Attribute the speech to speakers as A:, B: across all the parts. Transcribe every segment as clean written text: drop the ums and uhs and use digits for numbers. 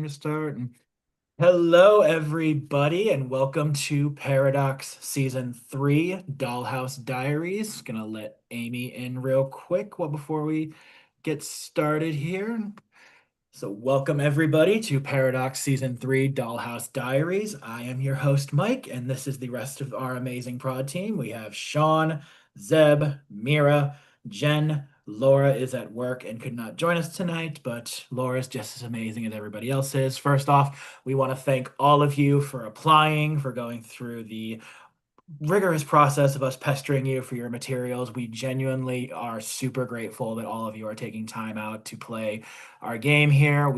A: to start. Hello, everybody, and welcome to Paradox Season 3 Dollhouse Diaries. Gonna let Amy in real quick before we get started here. So, welcome everybody to Paradox Season 3 Dollhouse Diaries. I am your host, Mike, and this is the rest of our amazing prod team. We have Sean, Zeb, Mira, Jen. Laura is at work and could not join us tonight, but Laura is just as amazing as everybody else is. First off, we want to thank all of you for applying, for going through the rigorous process of us pestering you for your materials. We genuinely are super grateful that all of you are taking time out to play our game here.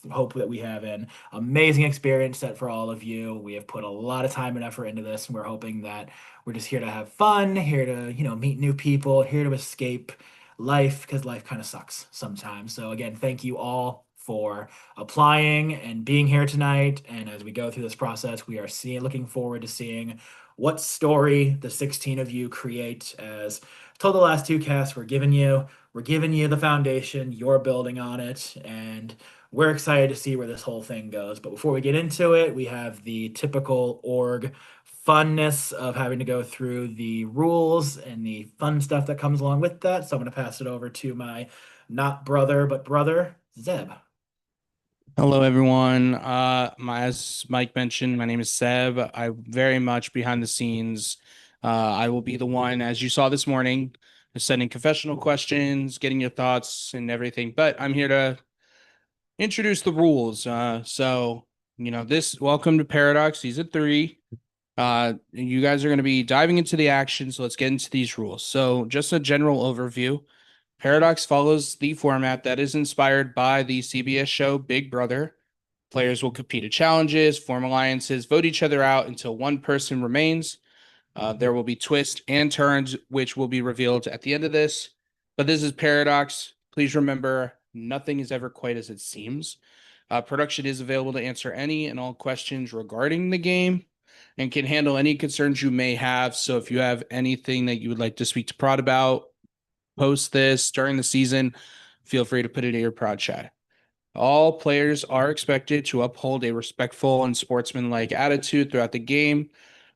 A: Hope that we have an amazing experience set for all of you. We have put a lot of time and effort into this, and we're hoping that we're just here to have fun, here to, meet new people, here to escape life because life kind of sucks sometimes. So again, thank you all for applying and being here tonight. And as we go through this process, we are looking forward to seeing what story the 16 of you create. As told the last two casts, we're giving you the foundation, you're building on it, and we're excited to see where this whole thing goes. But before we get into it, we have the typical org funness of having to go through the rules and the fun stuff that comes along with that. So I'm going to pass it over to my not brother, but brother, Zeb.
B: Hello, everyone. As Mike mentioned, my name is Seb. I'm very much behind the scenes. I will be the one, as you saw this morning, sending confessional questions, getting your thoughts and everything. But I'm here to introduce the rules. Welcome to Paradox Season 3. You guys are going to be diving into the action, so let's get into these rules. So, just a general overview. Paradox follows the format that is inspired by the CBS show Big Brother. Players will compete at challenges, form alliances, vote each other out until one person remains. There will be twists and turns, which will be revealed at the end of this. But this is Paradox. Please remember, nothing is ever quite as it seems. Production is available to answer any and all questions regarding the game and can handle any concerns you may have. So if you have anything that you would like to speak to Prod about, post this during the season, feel free to put it in your Prod chat. All players are expected to uphold a respectful and sportsmanlike attitude throughout the game.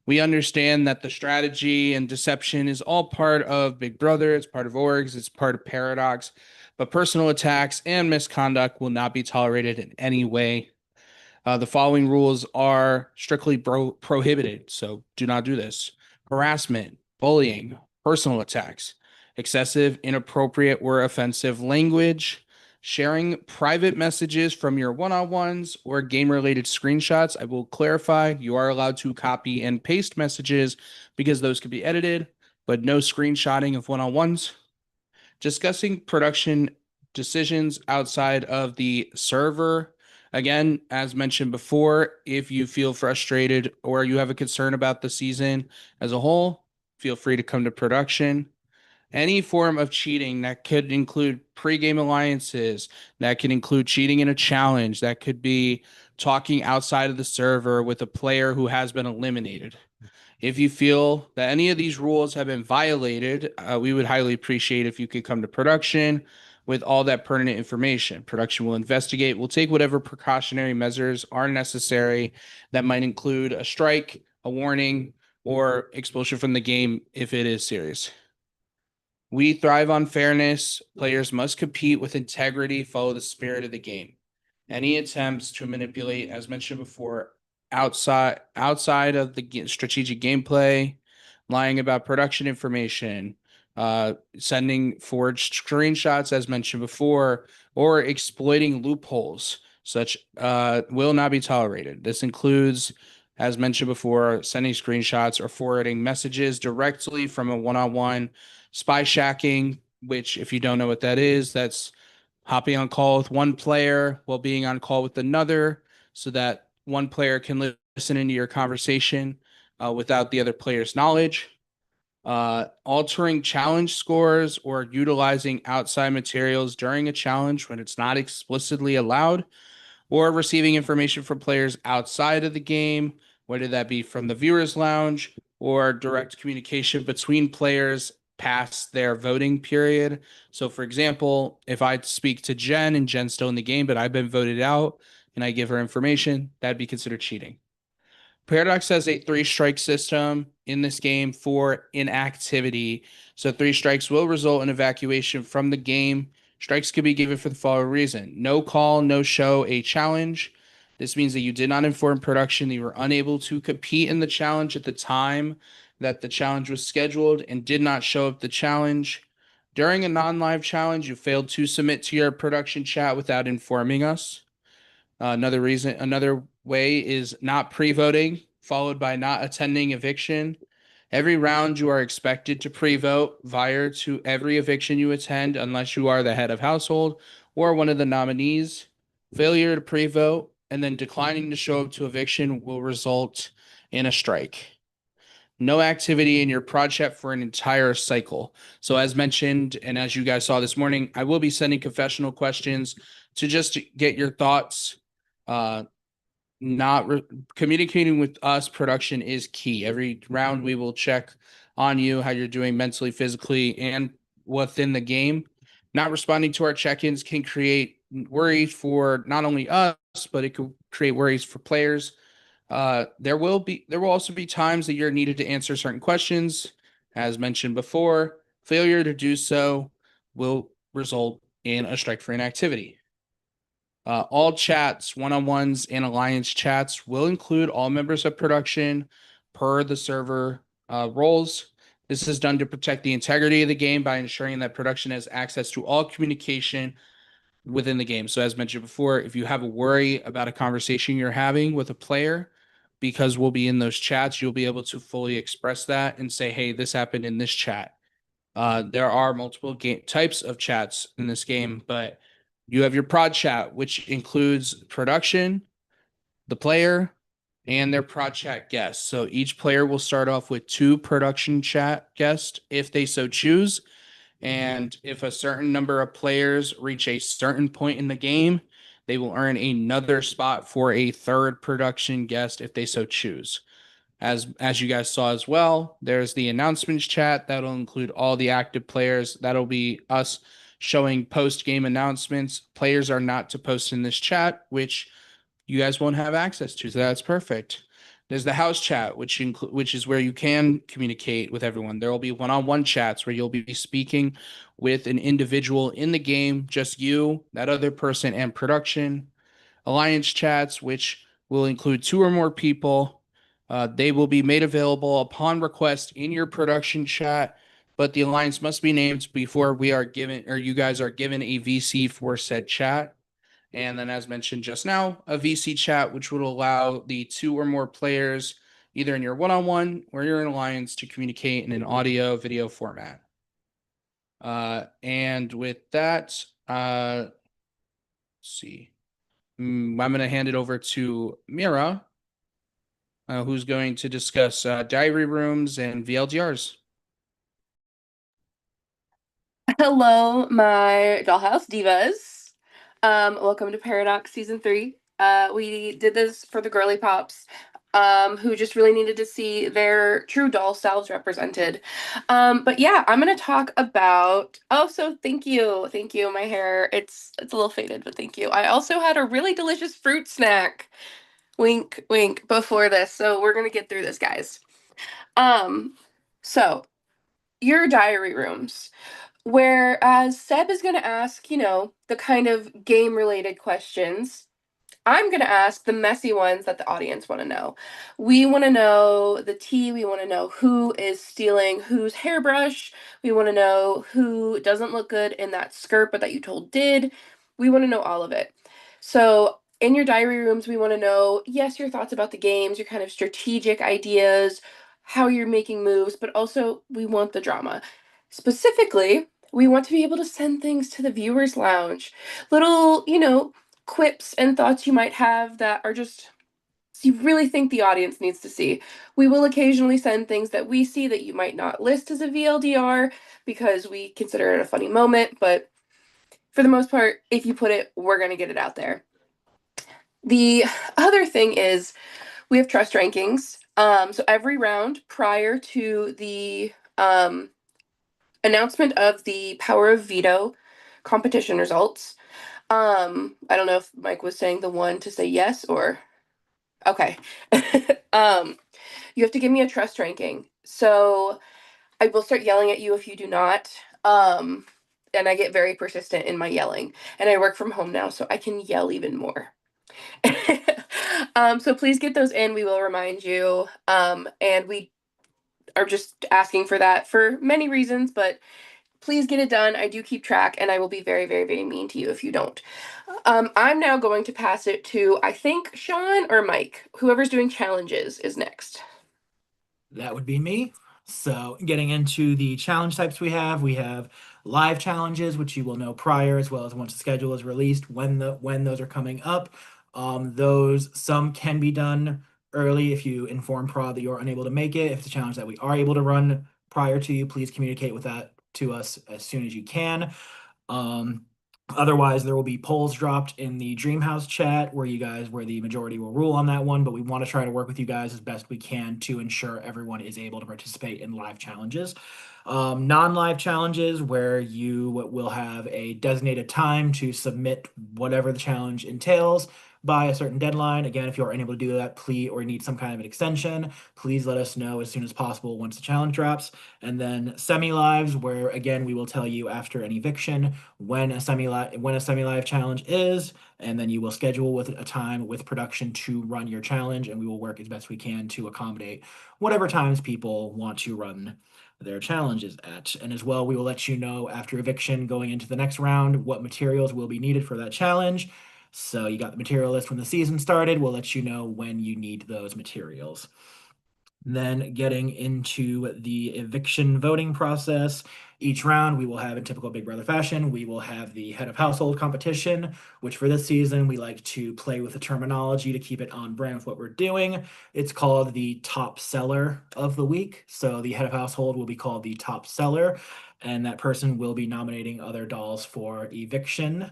B: We understand that the strategy and deception is all part of Big Brother, it's part of orgs, it's part of Paradox, but personal attacks and misconduct will not be tolerated in any way. The following rules are strictly prohibited, so do not do this: harassment, bullying, personal attacks, excessive, inappropriate, or offensive language, sharing private messages from your one-on-ones or game-related screenshots. I will clarify, you are allowed to copy and paste messages because those could be edited, but no screenshotting of one-on-ones. Discussing production decisions outside of the server. Again, as mentioned before, if you feel frustrated or you have a concern about the season as a whole, feel free to come to production. Any form of cheating that could include pre-game alliances, that could include cheating in a challenge, that could be talking outside of the server with a player who has been eliminated. If you feel that any of these rules have been violated, we would highly appreciate if you could come to production with all that pertinent information. Production will investigate, will take whatever precautionary measures are necessary. That might include a strike, a warning, or expulsion from the game if it is serious. We thrive on fairness. Players must compete with integrity, follow the spirit of the game. Any attempts to manipulate, as mentioned before, outside of the strategic gameplay, lying about production information, sending forged screenshots, as mentioned before, or exploiting loopholes, such will not be tolerated. This includes, as mentioned before, sending screenshots or forwarding messages directly from a one-on-one, spy shacking, which, if you don't know what that is, that's hopping on call with one player while being on call with another so that one player can listen into your conversation without the other player's knowledge. Altering challenge scores or utilizing outside materials during a challenge when it's not explicitly allowed, or receiving information from players outside of the game, whether that be from the viewers lounge or direct communication between players past their voting period. So for example, if I speak to Jen and Jen's still in the game, but I've been voted out, and I give her information, that'd be considered cheating. Paradox has a 3-strike system in this game for inactivity. So 3 strikes will result in evacuation from the game. Strikes could be given for the following reason: no call, no show, a challenge. This means that you did not inform production that you were unable to compete in the challenge at the time that the challenge was scheduled and did not show up the challenge. During a non-live challenge, you failed to submit to your production chat without informing us. Another way is not pre-voting, followed by not attending eviction. Every round you are expected to pre-vote prior to every eviction you attend, unless you are the head of household or one of the nominees. Failure to pre-vote and then declining to show up to eviction will result in a strike. No activity in your project for an entire cycle. So as mentioned, and as you guys saw this morning, I will be sending confessional questions to just get your thoughts. Not communicating with us, production is key. Every round we will check on you, how you're doing mentally, physically, and within the game. Not responding to our check-ins can create worries for not only us, but it could create worries for players. There will also be times that you're needed to answer certain questions. As mentioned before, failure to do so will result in a strike for inactivity. All chats, one-on-ones, and alliance chats will include all members of production per the server roles. This is done to protect the integrity of the game by ensuring that production has access to all communication within the game. So as mentioned before, if you have a worry about a conversation you're having with a player, because we'll be in those chats, you'll be able to fully express that and say, hey, this happened in this chat. There are multiple game types of chats in this game, but you have your prod chat, which includes production, the player, and their prod chat guests. So each player will start off with 2 production chat guests if they so choose. And if a certain number of players reach a certain point in the game, they will earn another spot for a 3rd production guest if they so choose. As you guys saw as well, there's the announcements chat that'll include all the active players. That'll be us showing post-game announcements. Players are not to post in this chat, which you guys won't have access to. So that's perfect. There's the house chat, which is where you can communicate with everyone. There will be one-on-one chats where you'll be speaking with an individual in the game, just you, that other person, and production. Alliance chats, which will include 2 or more people. They will be made available upon request in your production chat, but the alliance must be named before we are given, or you guys are given, a VC for said chat. And then, as mentioned just now, a VC chat, which would allow the 2 or more players, either in your one-on-one or your alliance, to communicate in an audio video format. And with that, let's see. I'm going to hand it over to Mira, who's going to discuss diary rooms and VLDRs.
C: Hello, my Dollhouse Divas. Welcome to Paradox Season 3. We did this for the girly pops, who just really needed to see their true doll selves represented. But yeah, I'm gonna talk about. Oh, so thank you, thank you. My hair, it's a little faded, but thank you. I also had a really delicious fruit snack. Wink, wink. Before this, so we're gonna get through this, guys. Um, so your diary rooms. Whereas Seb is going to ask, the kind of game related questions, I'm going to ask the messy ones that the audience want to know. We want to know the tea. We want to know who is stealing whose hairbrush. We want to know who doesn't look good in that skirt, but that you told did. We want to know all of it. So, in your diary rooms, we want to know, yes, your thoughts about the games, your kind of strategic ideas, how you're making moves, but also we want the drama. Specifically, we want to be able to send things to the viewers lounge. Little, quips and thoughts you might have that are just you really think the audience needs to see. We will occasionally send things that we see that you might not list as a VLDR because we consider it a funny moment, but for the most part, if you put it, we're going to get it out there. The other thing is we have trust rankings. So every round prior to the announcement of the Power of Veto competition results, I don't know if Mike was saying the one to say yes or okay. You have to give me a trust ranking. So I will start yelling at you if you do not. Um, and I get very persistent in my yelling. And I work from home now, so I can yell even more. So please get those in. We will remind you. And we are just asking for that for many reasons, but please get it done. I do keep track, and I will be very, very, very mean to you if you don't. I'm now going to pass it to, I think, Sean or Mike. Whoever's doing challenges is next.
A: That would be me. So, getting into the challenge types we have live challenges, which you will know prior, as well as once the schedule is released, when those are coming up. Those some can be done early if you inform prod that you're unable to make it. If it's a challenge that we are able to run prior to you, please communicate with that to us as soon as you can. Um, Otherwise, there will be polls dropped in the Dreamhouse chat where the majority will rule on that one. But we want to try to work with you guys as best we can to ensure everyone is able to participate in live challenges. Non-live challenges where you will have a designated time to submit whatever the challenge entails by a certain deadline. Again, if you are unable to do that, please or need some kind of an extension, please let us know as soon as possible once the challenge drops. And then semi-lives, where again we will tell you after an eviction when a semi-live challenge is, and then you will schedule with a time with production to run your challenge, and we will work as best we can to accommodate whatever times people want to run their challenges at. And as well, we will let you know after eviction going into the next round what materials will be needed for that challenge. So you got the material list when the season started. We'll let you know when you need those materials. Then getting into the eviction voting process. Each round we will have in typical Big Brother fashion, we will have the head of household competition, which for this season we like to play with the terminology to keep it on brand with what we're doing. It's called the top seller of the week. So the head of household will be called the top seller, and that person will be nominating other dolls for eviction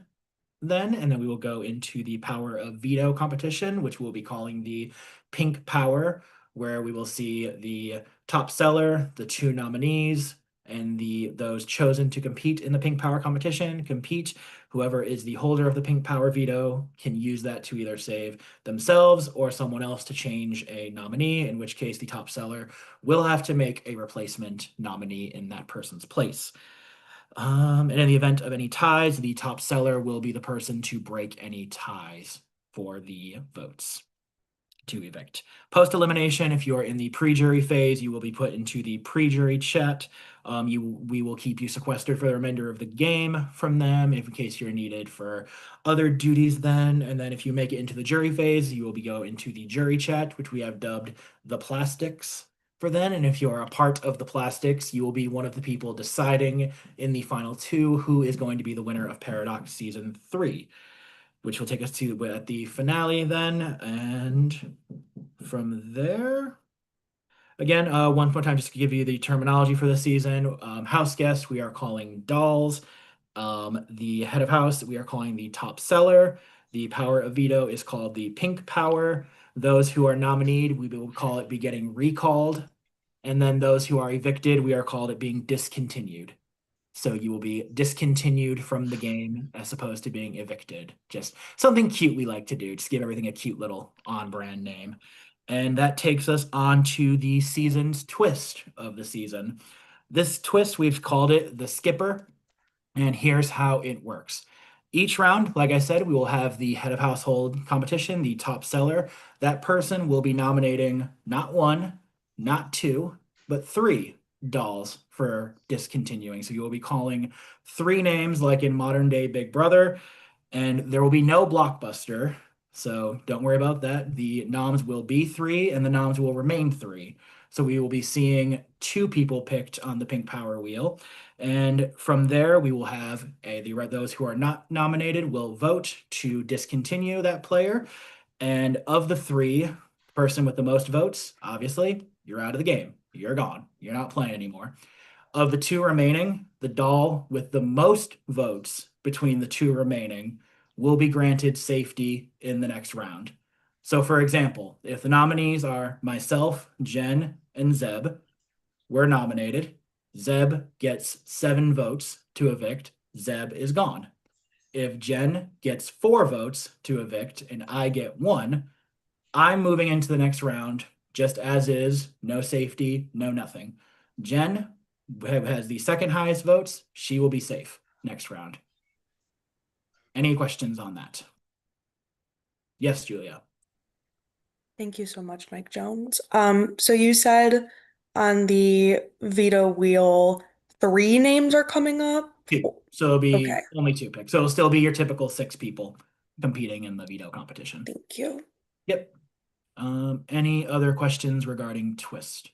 A: then, and then we will go into the power of veto competition, which we'll be calling the pink power, where we will see the top seller, the two nominees, and those chosen to compete in the pink power competition compete. Whoever is the holder of the pink power veto can use that to either save themselves or someone else to change a nominee, in which case the top seller will have to make a replacement nominee in that person's place. And in the event of any ties, the top seller will be the person to break any ties for the votes to evict. Post elimination, if you're in the pre-jury phase, you will be put into the pre-jury chat. We will keep you sequestered for the remainder of the game from them in case you're needed for other duties then. And then if you make it into the jury phase, you will go into the jury chat, which we have dubbed the plastics for then. And if you are a part of the plastics, you will be one of the people deciding in the final two who is going to be the winner of Paradox Season 3, which will take us to at the finale then. And from there, again, one more time, just to give you the terminology for the season. House guests, we are calling dolls. The head of house, we are calling the top seller. The power of veto is called the pink power. Those who are nominated, we will call it be getting recalled. And then those who are evicted, we are called it being discontinued. So you will be discontinued from the game as opposed to being evicted. Just something cute we like to do. Just give everything a cute little on-brand name. And that takes us on to the season's twist of the season. This twist, we've called it the Skipper. And here's how it works. Each round, like I said, we will have the head of household competition, the top seller. That person will be nominating not one, not two, but three dolls for discontinuing. So you will be calling three names like in modern day Big Brother, and there will be no blockbuster. So don't worry about that. The noms will be three and the noms will remain three. So we will be seeing two people picked on the pink power wheel. And from there, we will have those who are not nominated will vote to discontinue that player. And of the three, person with the most votes, obviously, you're out of the game. You're gone. You're not playing anymore. Of the two remaining, the doll with the most votes between the two remaining will be granted safety in the next round. So, for example, if the nominees are myself, Jen, and Zeb, we're nominated. Zeb gets 7 votes to evict. Zeb is gone. if Jen gets 4 votes to evict and I get 1, I'm moving into the next round just as is, no safety, no nothing. Jen has the second highest votes. She will be safe next round. Any questions on that? Yes, Julia.
D: Thank you so much, Mike Jones. So you said on the veto wheel, 3 names are coming up?
A: 2. So it'll be
D: Okay.
A: only 2 picks. So it'll still be your typical 6 people competing in the veto competition.
D: Thank you.
A: Yep. Any other questions regarding Twist?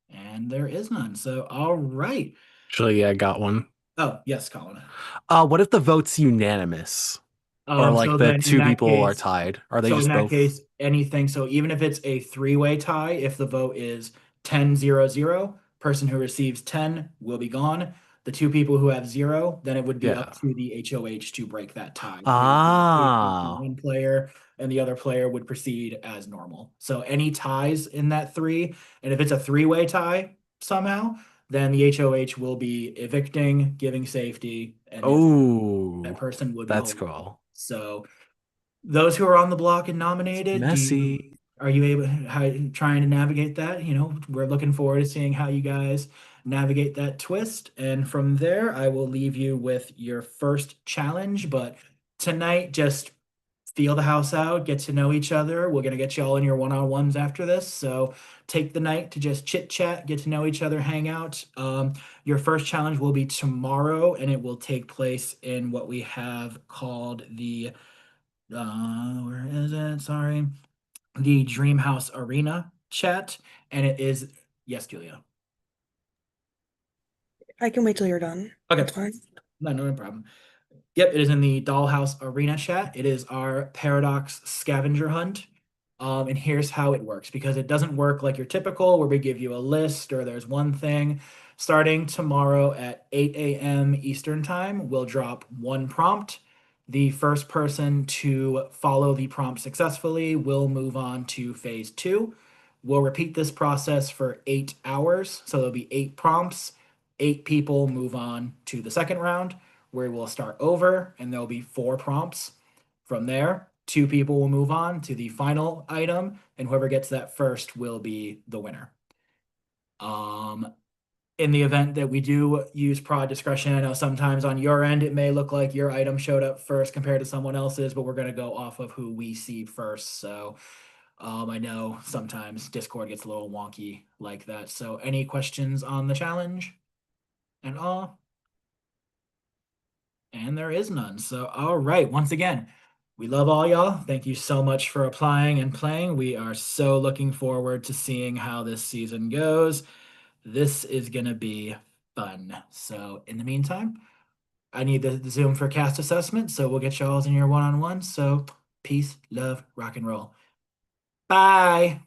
A: And there is none. So, all right.
E: Actually, I got one.
A: Oh, yes, Colin.
E: What if the vote's unanimous? Or like
A: So
E: the
A: then in
E: 2
A: that
E: people are
A: case-
E: tied? Are they
A: So
E: just
A: in that
E: both?
A: case, anything. So even if it's a 3-way tie, if the vote is 10-0-0, person who receives 10 will be gone. The 2 people who have 0, then it would be up to the HOH to break that tie.
E: Ah.
A: One player and the other player would proceed as normal. So any ties in that 3, and if it's a 3-way tie somehow, then the HOH will be evicting, giving safety, and
E: Oh,
A: that person would be
E: that's
A: holding.
E: cool.
A: So those who are on the block and nominated,
E: Messy.
A: are you able trying to navigate that? We're looking forward to seeing how you guys navigate that twist. And from there, I will leave you with your first challenge. But tonight, just feel the house out, get to know each other. We're gonna get you all in your one-on-ones after this. So take the night to just chit chat, get to know each other, hang out. Your first challenge will be tomorrow, and it will take place in what we have called the where is it? Sorry. The Dreamhouse Arena chat. And it is, yes, Julia.
D: I can wait till you're done.
A: Okay.
D: That's fine.
A: No problem. Yep, it is in the Dollhouse Arena chat. It is our Paradox scavenger hunt. And here's how it works, because it doesn't work like your typical where we give you a list or there's one thing. Starting tomorrow at 8 a.m. Eastern Time, we'll drop 1 prompt. The first person to follow the prompt successfully will move on to phase 2. We'll repeat this process for 8 hours. So there'll be 8 prompts. 8 people move on to the second round, where we'll start over and there'll be 4 prompts. From there, 2 people will move on to the final item, and whoever gets that first will be the winner. In the event that we do use prod discretion, I know sometimes on your end it may look like your item showed up first compared to someone else's, but we're going to go off of who we see first. So I know sometimes Discord gets a little wonky like that. So any questions on the challenge and all? And there is none. So, all right. Once again, we love all y'all. Thank you so much for applying and playing. We are so looking forward to seeing how this season goes. This is going to be fun. So, in the meantime, I need the Zoom for cast assessment. So, we'll get y'all in your one-on-one. So, peace, love, rock and roll. Bye.